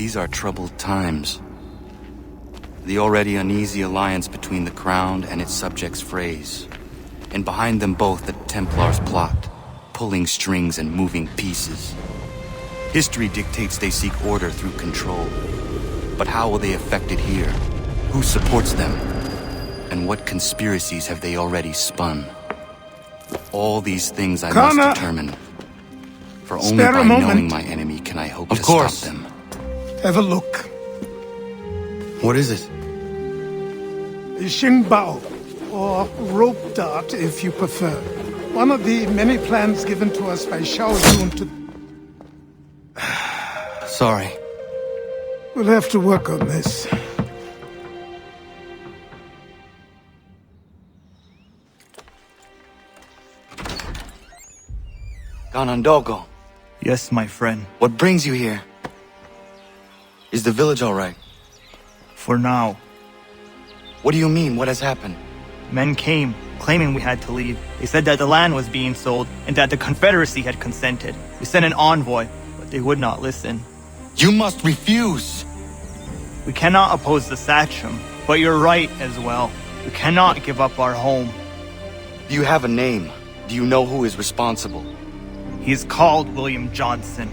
These are troubled times. The already uneasy alliance between the Crown and its subjects frays. And behind them both the Templars plot, pulling strings and moving pieces. History dictates they seek order through control. But how will they affect it here? Who supports them? And what conspiracies have they already spun? All these things I must determine. For only by knowing my enemy can I hope to stop them. Have a look. What is it? Xingbao, or rope dart if you prefer. One of the many plans given to us by Xiao Yun to... Sorry. We'll have to work on this. Ganondogo. Yes, my friend. What brings you here? Is the village all right? For now. What do you mean? What has happened? Men came, claiming we had to leave. They said that the land was being sold, and that the Confederacy had consented. We sent an envoy, but they would not listen. You must refuse! We cannot oppose the Sachem, but you're right as well. We cannot give up our home. Do you have a name? Do you know who is responsible? He is called William Johnson.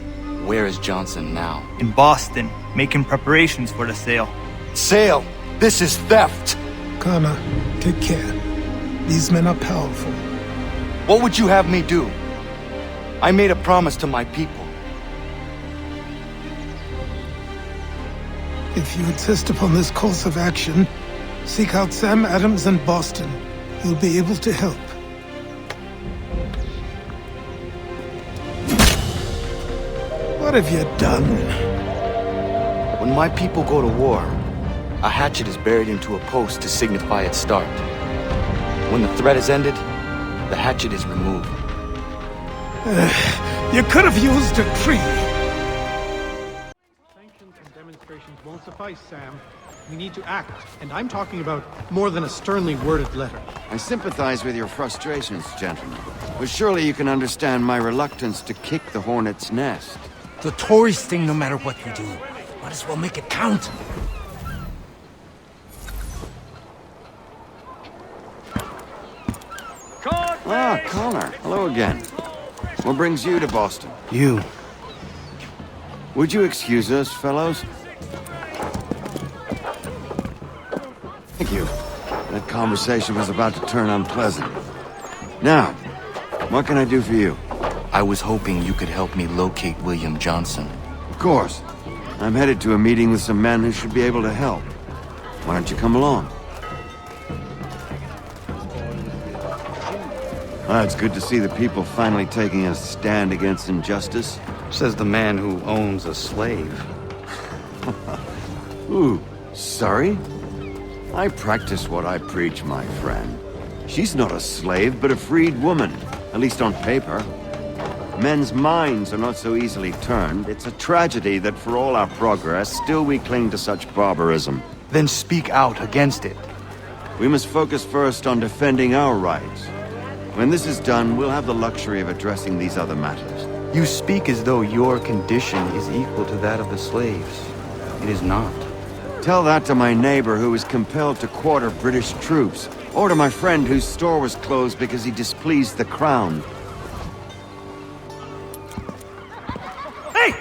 Where is Johnson now? In Boston, making preparations for the sale. Sale! This is theft! Kana, take care. These men are powerful. What would you have me do? I made a promise to my people. If you insist upon this course of action, seek out Sam Adams in Boston. He'll be able to help. What have you done? When my people go to war, a hatchet is buried into a post to signify its start. When the threat is ended, the hatchet is removed. You could have used a tree. Sanctions and demonstrations won't suffice, Sam. We need to act, and I'm talking about more than a sternly worded letter. I sympathize with your frustrations, gentlemen. But surely you can understand my reluctance to kick the hornet's nest. The Tories thing, no matter what we do. Might as well make it count. Ah, Connor. Hello again. What brings you to Boston? You. Would you excuse us, fellows? Thank you. That conversation was about to turn unpleasant. Now, what can I do for you? I was hoping you could help me locate William Johnson. Of course. I'm headed to a meeting with some men who should be able to help. Why don't you come along? It's good to see the people finally taking a stand against injustice. Says the man who owns a slave. Ooh, sorry? I practice what I preach, my friend. She's not a slave, but a freed woman, at least on paper. Men's minds are not so easily turned. It's a tragedy that for all our progress, still we cling to such barbarism. Then speak out against it. We must focus first on defending our rights. When this is done, we'll have the luxury of addressing these other matters. You speak as though your condition is equal to that of the slaves. It is not. Tell that to my neighbor who was compelled to quarter British troops, or to my friend whose store was closed because he displeased the Crown. Hey!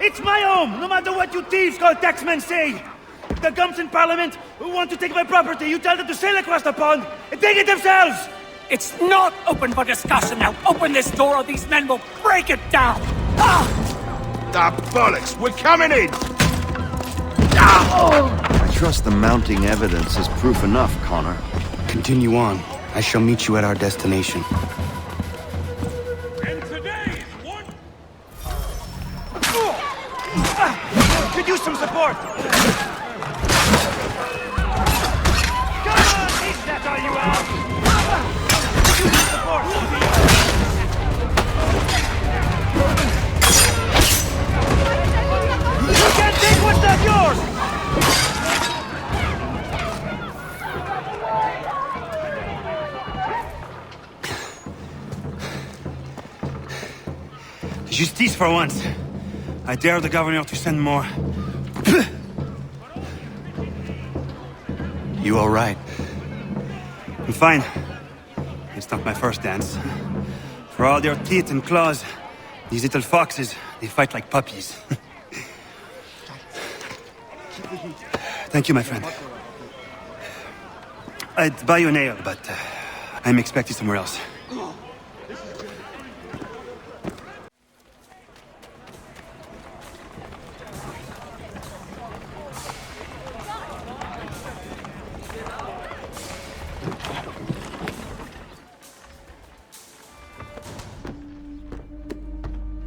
It's my home, no matter what you thieves called taxmen say! If the gums in Parliament who want to take my property, you tell them to sail across the pond and take it themselves! It's not open for discussion now. Open this door or these men will break it down. Ah! The bollocks! We're coming in! I trust the mounting evidence is proof enough, Connor. Continue on. I shall meet you at our destination. And today, what? Could use some support! Come on, is that all you have? You can't take what's not yours! Justice for once. I dare the governor to send more. You all right? I'm fine. It's not my first dance. For all their teeth and claws, these little foxes, they fight like puppies. Thank you, my friend. I'd buy you an ale, but I'm expected somewhere else.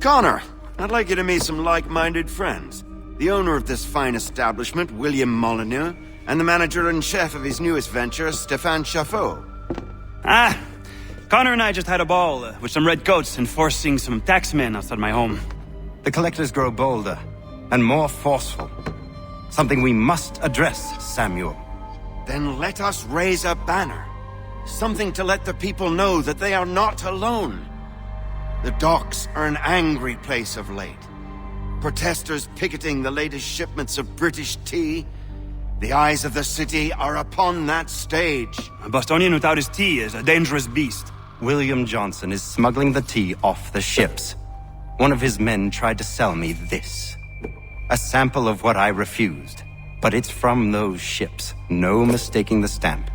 Connor, I'd like you to meet some like-minded friends. The owner of this fine establishment, William Molyneux, and the manager and chef of his newest venture, Stéphane Chaffeau. Ah, Connor and I just had a ball with some redcoats enforcing some taxmen outside my home. The collectors grow bolder and more forceful. Something we must address, Samuel. Then let us raise a banner. Something to let the people know that they are not alone. The docks are an angry place of late. Protesters picketing the latest shipments of British tea. The eyes of the city are upon that stage. A Bostonian without his tea is a dangerous beast. William Johnson is smuggling the tea off the ships. One of his men tried to sell me this. A sample of what I refused. But it's from those ships. No mistaking the stamp.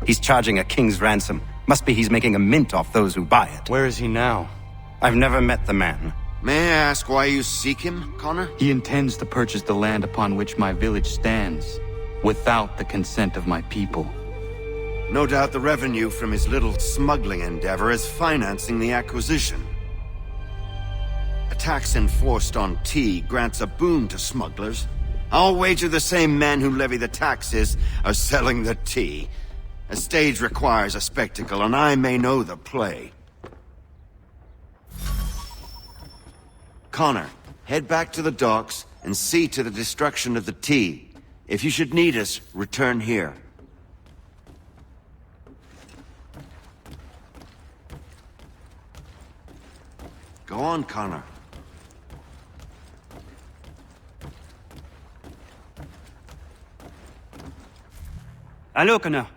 He's charging a king's ransom. Must be he's making a mint off those who buy it. Where is he now? I've never met the man. May I ask why you seek him, Connor? He intends to purchase the land upon which my village stands, without the consent of my people. No doubt the revenue from his little smuggling endeavor is financing the acquisition. A tax enforced on tea grants a boon to smugglers. I'll wager the same men who levy the taxes are selling the tea. A stage requires a spectacle, and I may know the play. Connor, head back to the docks and see to the destruction of the tea. If you should need us, return here. Go on, Connor. Hello, Connor.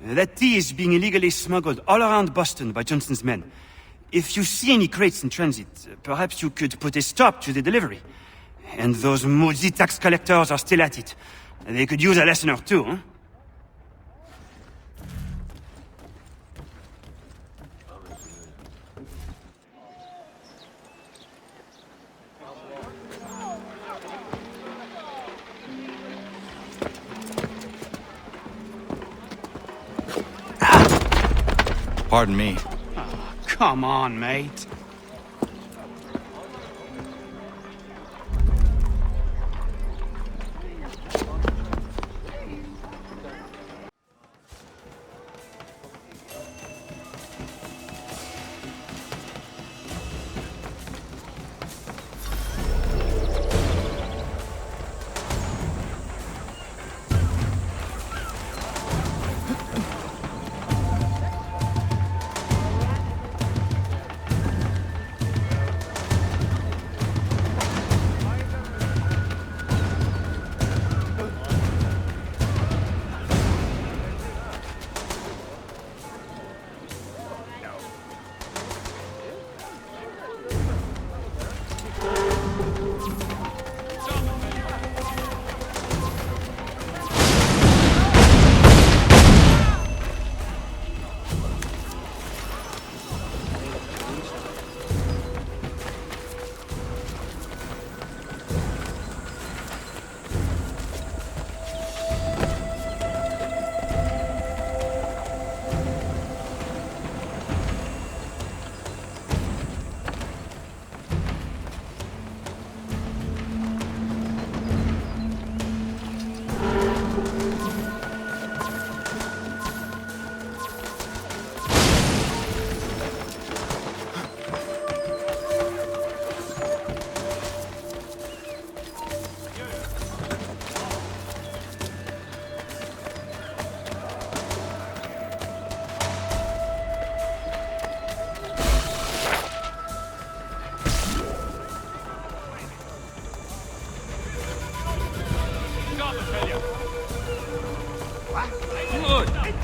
That tea is being illegally smuggled all around Boston by Johnson's men. If you see any crates in transit, perhaps you could put a stop to the delivery. And those maudit tax collectors are still at it. They could use a lesson or two, huh? Pardon me. Come on, mate.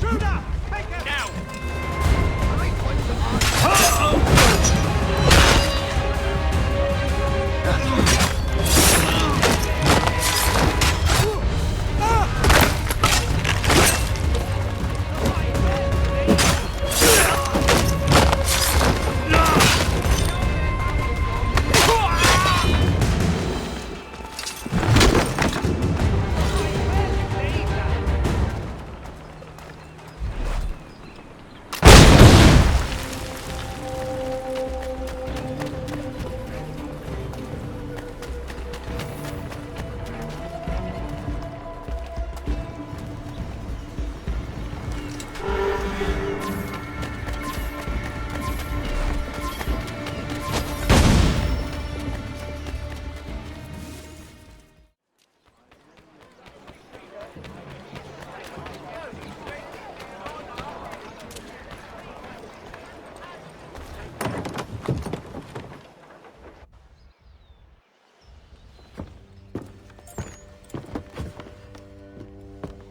Intruder! Take him! Now!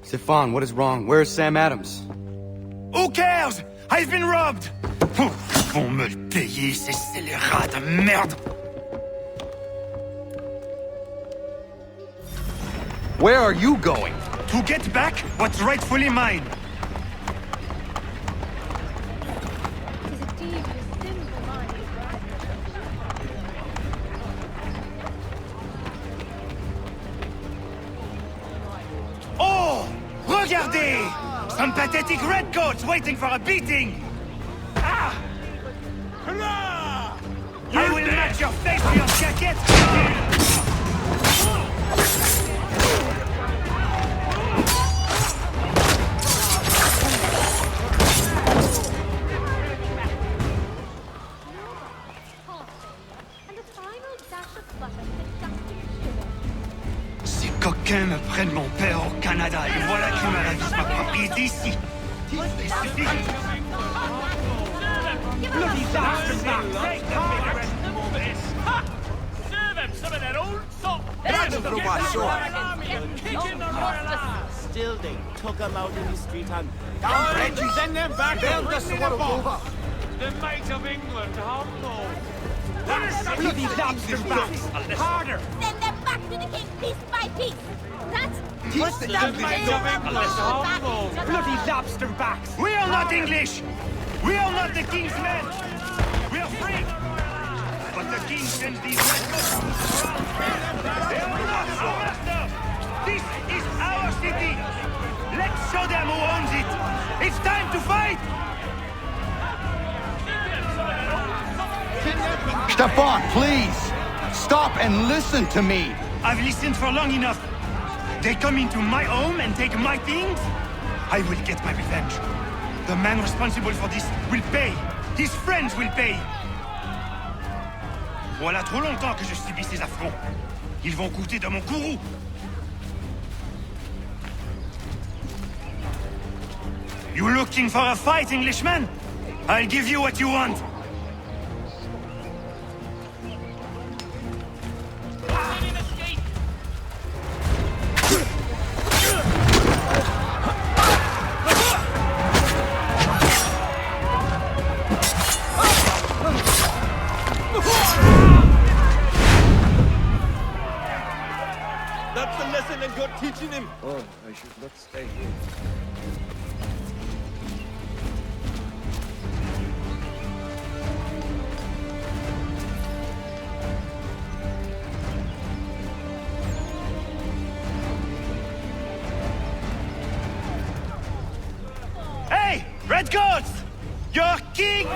Stefan, what is wrong? Where's Sam Adams? Who cares? I've been robbed! Vont me le payer, ces scélérats de merde! Where are you going? To get back what's rightfully mine! Oh! Regardez! Some pathetic redcoats waiting for a beating! Ah! I will match your face to your jacket! Ces coquins me prennent mon père au Canada et voilà qui me ravise ma propriété ici. Il suffit. Bloody bastards back! Take the figure and move this! Ha! Serve him some of that old salt! That's for what, sure. Kick in the royal ass! Still, they took him out in the street and... Down, Reggie! Send them back! They'll just want to over. The might of England, humble! Bloody lobster backs! Harder! Send them back to the king piece by piece. That's What's the might of England, humble! Bloody lobster backs! We are not English! We are not the king's men! We are free! But the king sends these redcoats! They are not our master! This is our city! Let's show them who owns it! It's time to fight! Stefan, please! Stop and listen to me! I've listened for long enough. They come into my home and take my things? I will get my revenge. The man responsible for this will pay. His friends will pay. Voilà trop longtemps que je subis ces affronts. Ils vont coûter de mon courroux. You looking for a fight, Englishman? I'll give you what you want. That's the lesson that you're teaching him! Oh, I should not stay here. Hey, redcoats! Your king!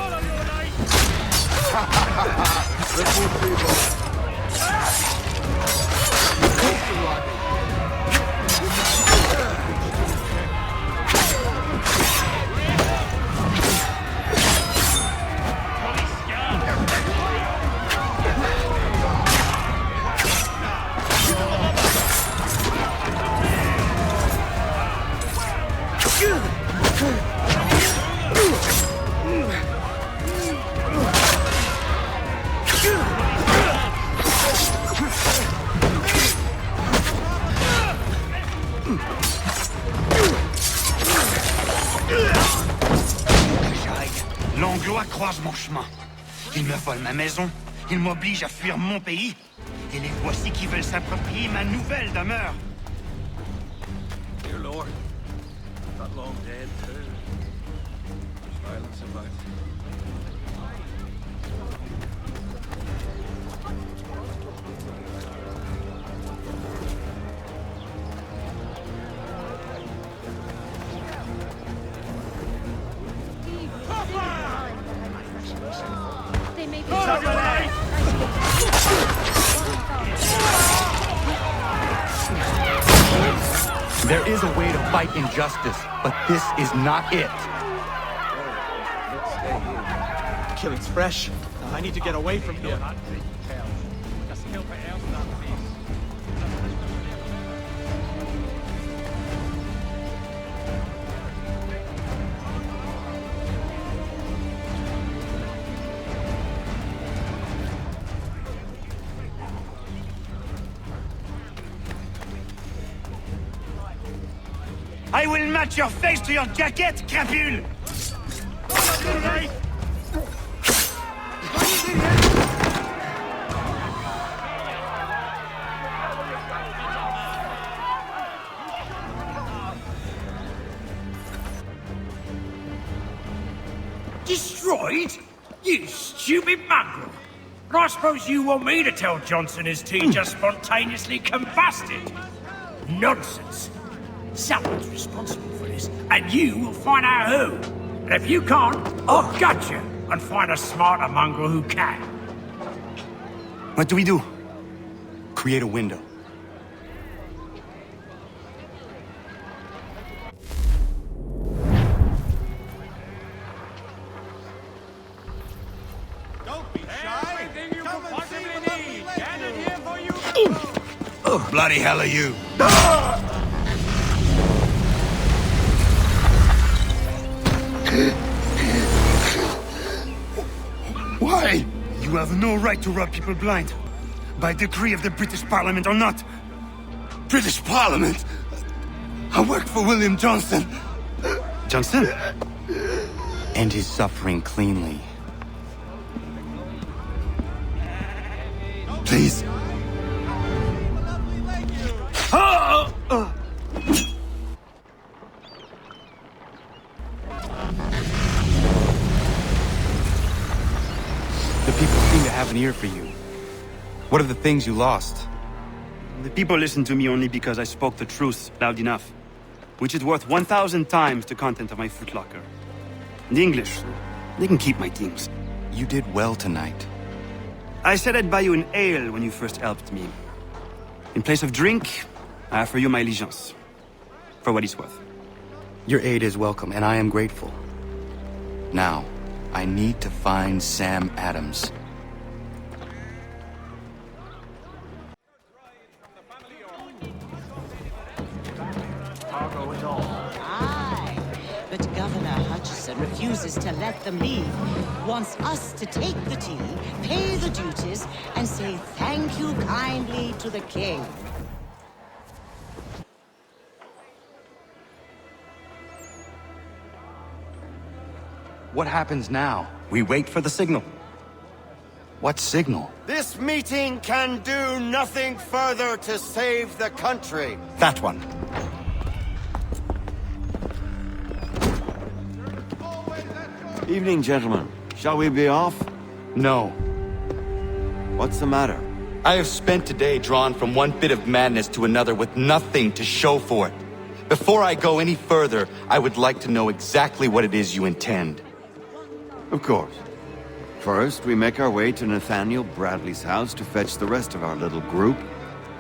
Anglois croisent mon chemin. Ils me volent ma maison, ils m'obligent à fuir mon pays, et les voici qui veulent s'approprier ma nouvelle demeure. Dear Lord, not long dead, too. There's violence about. They may be There is a way to fight injustice, but this is not it. Killing's fresh. I need to get away from here. I will match your face to your jacket, crapule! Destroyed? You stupid mongrel! I suppose you want me to tell Johnson his tea just spontaneously combusted? Nonsense! Someone's responsible for this, and you will find out who. And if you can't, I'll gut you and find a smarter mongrel who can. What do we do? Create a window. Don't be shy. Everything you could possibly need. Gathered here for you. Oh, bloody hell are you? Why? You have no right to rob people blind. By decree of the British Parliament or not. British Parliament? I work for William Johnson. Johnson? End his suffering cleanly. Please. The people seem to have an ear for you. What are the things you lost? The people listen to me only because I spoke the truth loud enough, which is worth 1,000 times the content of my footlocker. The English, they can keep my things. You did well tonight. I said I'd buy you an ale when you first helped me. In place of drink, I offer you my allegiance. For what it's worth. Your aid is welcome, and I am grateful. Now, I need to find Sam Adams. Aye, but Governor Hutchison refuses to let them leave. Wants us to take the tea, pay the duties, and say thank you kindly to the king. What happens now? We wait for the signal. What signal? This meeting can do nothing further to save the country. That one. Evening, gentlemen. Shall we be off? No. What's the matter? I have spent today drawn from one bit of madness to another with nothing to show for it. Before I go any further, I would like to know exactly what it is you intend. Of course. First, we make our way to Nathaniel Bradley's house to fetch the rest of our little group.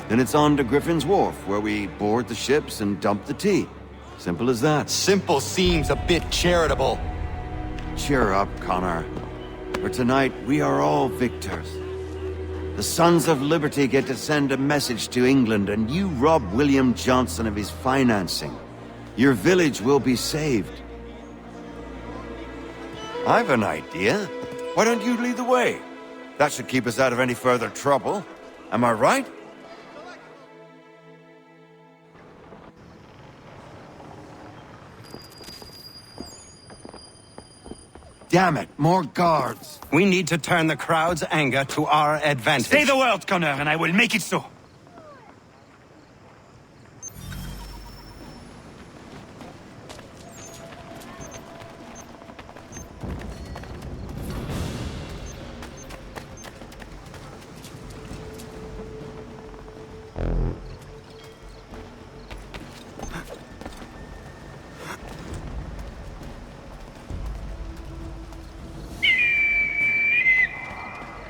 Then it's on to Griffin's Wharf, where we board the ships and dump the tea. Simple as that. Simple seems a bit charitable. Cheer up, Connor. For tonight, we are all victors. The Sons of Liberty get to send a message to England, and you rob William Johnson of his financing. Your village will be saved. I've an idea. Why don't you lead the way? That should keep us out of any further trouble. Am I right? Damn it, more guards. We need to turn the crowd's anger to our advantage. Say the word, Connor, and I will make it so.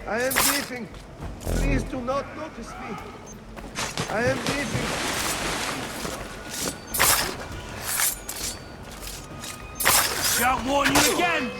I am leaving. Please do not notice me. I am leaving. Shan't warn you again!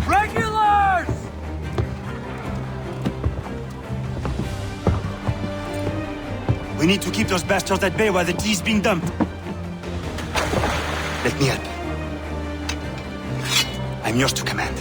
Regulars! We need to keep those bastards at bay while the tea's being dumped. Let me help. I'm yours to command.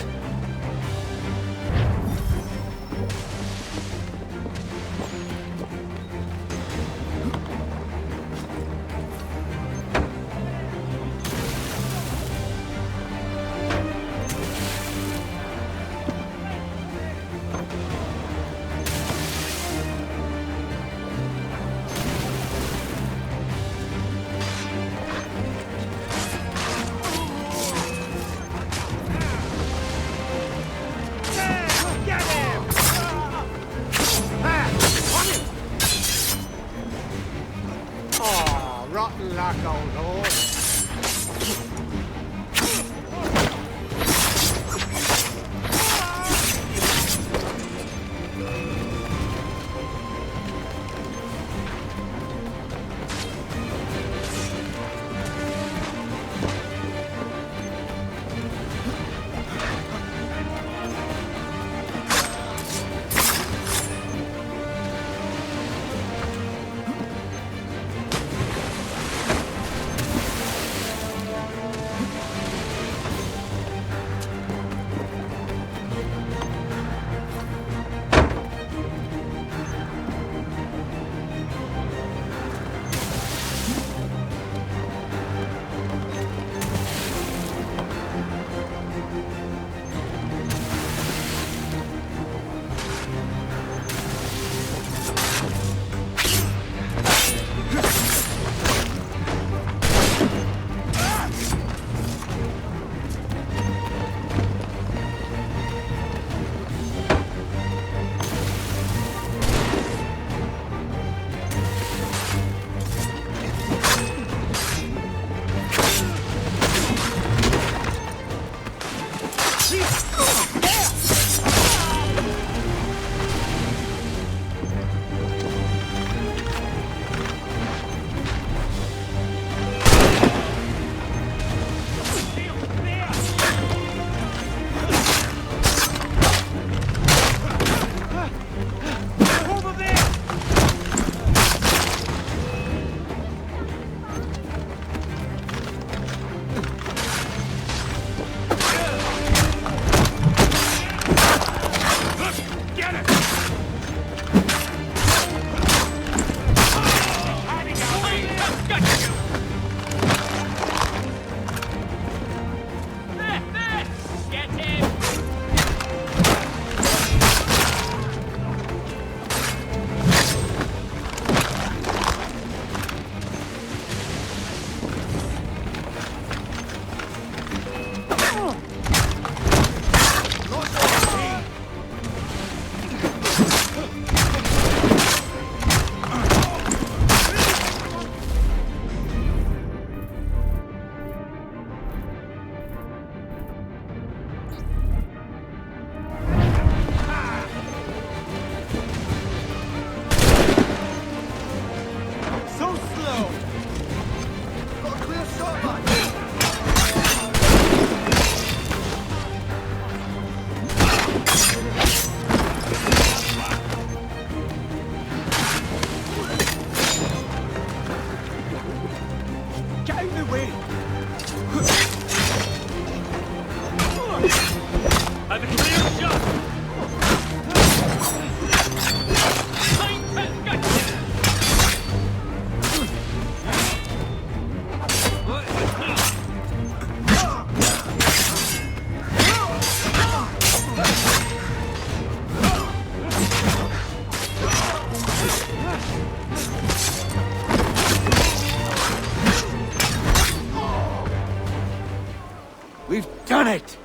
We've done it!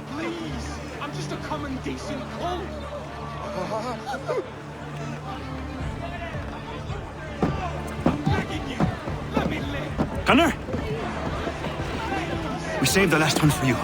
Please! I'm just a common decent cult! I'm begging you! Let me live! Connor? We saved the last one for you.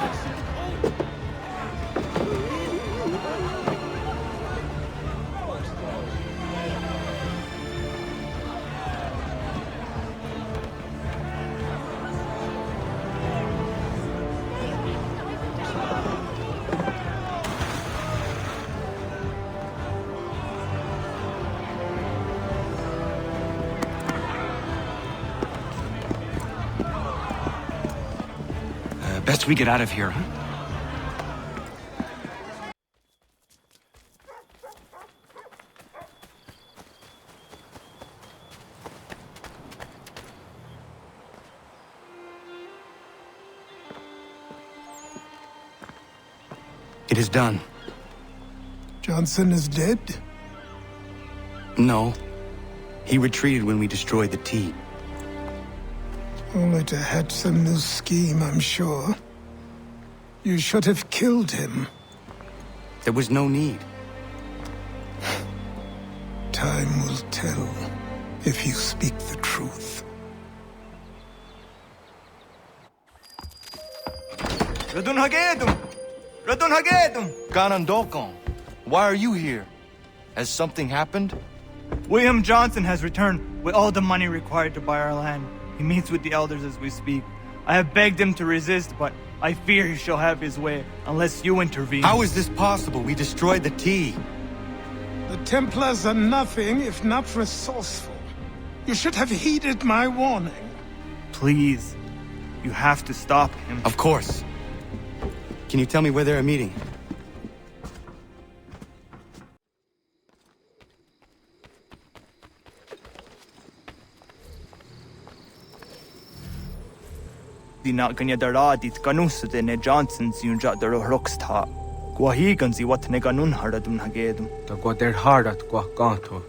Best we get out of here, huh? It is done. Johnson is dead? No. He retreated when we destroyed the T. Only to hatch some new scheme, I'm sure. You should have killed him. There was no need. Time will tell if you speak the truth. Radun Hagedum! Radun Hagedum! Ganondokon, why are you here? Has something happened? William Johnson has returned with all the money required to buy our land. He meets with the elders as we speak. I have begged him to resist, but I fear he shall have his way unless you intervene. How is this possible? We destroyed the T. The Templars are nothing if not resourceful. You should have heeded my warning. Please, you have to stop him. Of course. Can you tell me where they're meeting? Dina kanya daradit kanusute ne Johnson yunja daro rocksta. Gwahigan si wat ne ganun haradun hagedum. Ta gwader harat gwa ganto.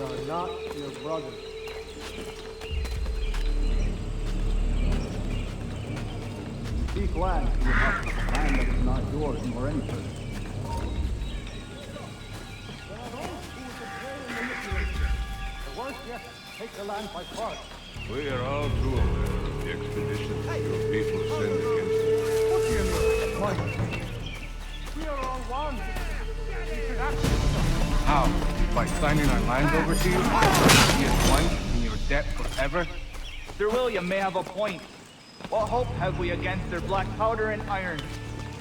are not your brothers. Seek land to your husband, land that is not yours nor any person. There are those who would betray and manipulate you. The worst yet, take the land by force. We are all too aware of the expeditions your people send against us. What do you mean? Why? We are all one. We should act. How? By signing our lands over to you? Be as one in your debt forever? Sir William may have a point. What hope have we against their black powder and iron?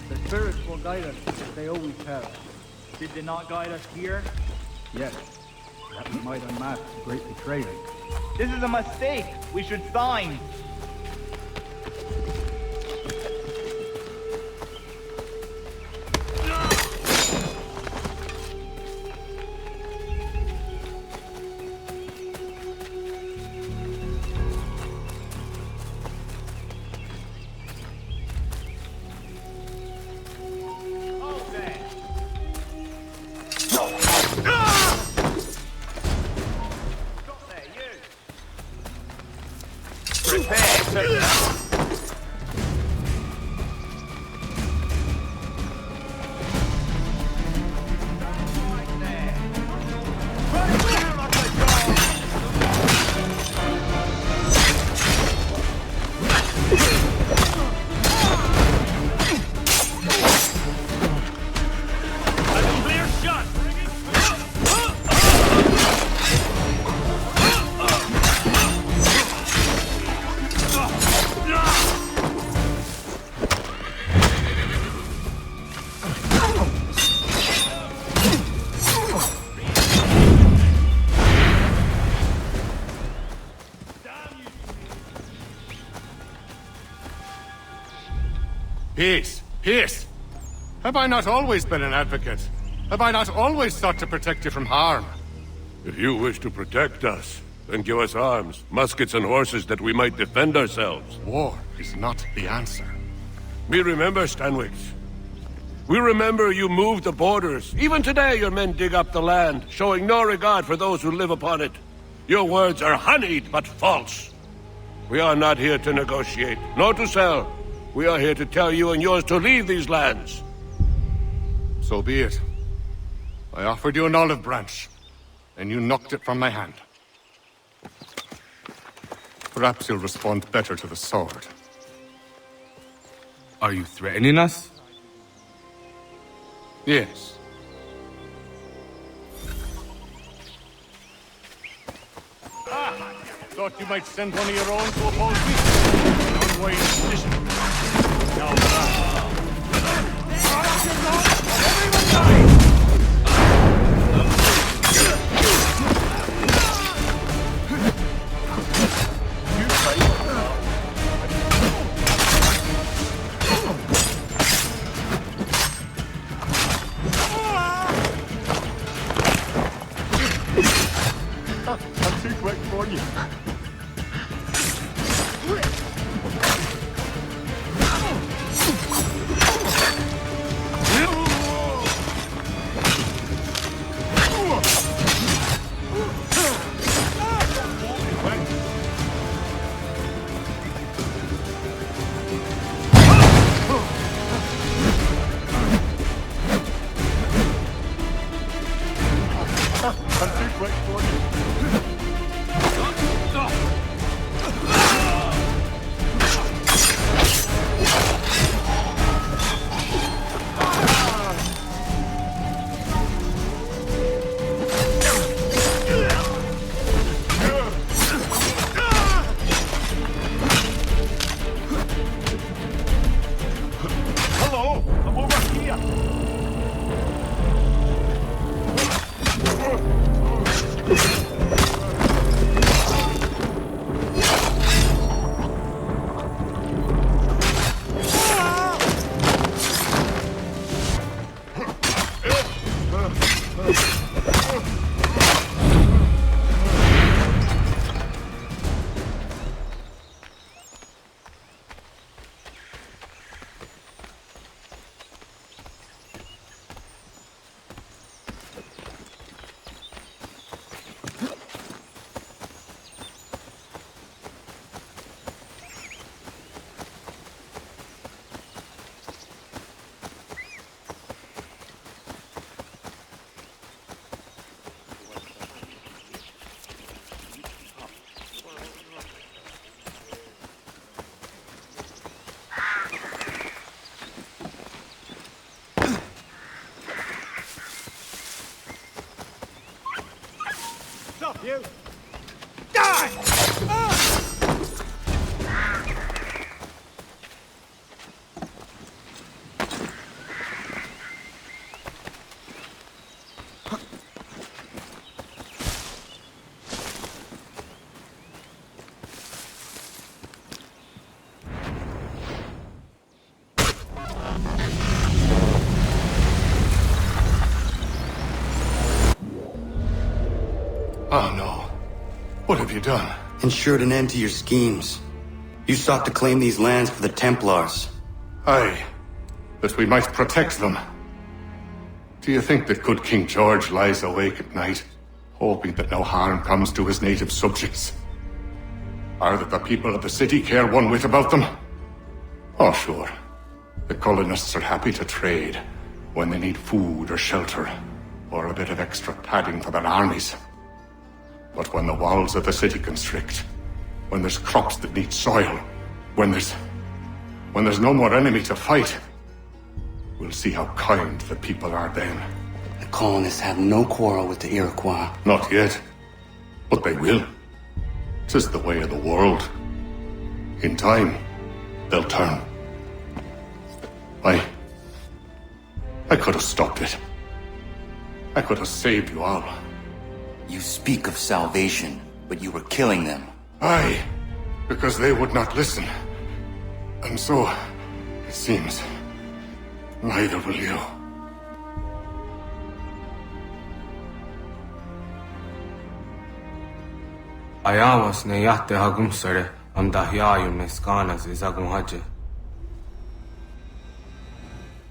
The spirits will guide us, as they always have. Did they not guide us here? Yes, that we might unmask the great betrayer. This is a mistake. We should sign. Peace! Peace! Have I not always been an advocate? Have I not always sought to protect you from harm? If you wish to protect us, then give us arms, muskets and horses that we might defend ourselves. War is not the answer. We remember, Stanwix. We remember you moved the borders. Even today your men dig up the land, showing no regard for those who live upon it. Your words are honeyed, but false. We are not here to negotiate, nor to sell. We are here to tell you and yours to leave these lands. So be it. I offered you an olive branch, and you knocked it from my hand. Perhaps you'll respond better to the sword. Are you threatening us? Yes. Thought you might send one of your own to oppose me? An unwise decision. Now, everyone die! I'm too quick for you. I'm too quick for you. Hello, I'm over here. You! Oh no. What have you done? Ensured an end to your schemes. You sought to claim these lands for the Templars. Aye, that we might protect them. Do you think that good King George lies awake at night, hoping that no harm comes to his native subjects? Or that the people of the city care one whit about them? Oh, sure. The colonists are happy to trade when they need food or shelter, or a bit of extra padding for their armies. But when the walls of the city constrict, when there's crops that need soil, when there's no more enemy to fight, we'll see how kind the people are then. The colonists have no quarrel with the Iroquois. Not yet, but they will. 'Tis the way of the world. In time, they'll turn. I could have stopped it. I could have saved you all. You speak of salvation, but you were killing them. Aye, because they would not listen. And so, it seems, neither will you. Ayawas ne yahte hagum sare am dahyayum ne skanas izagum haje.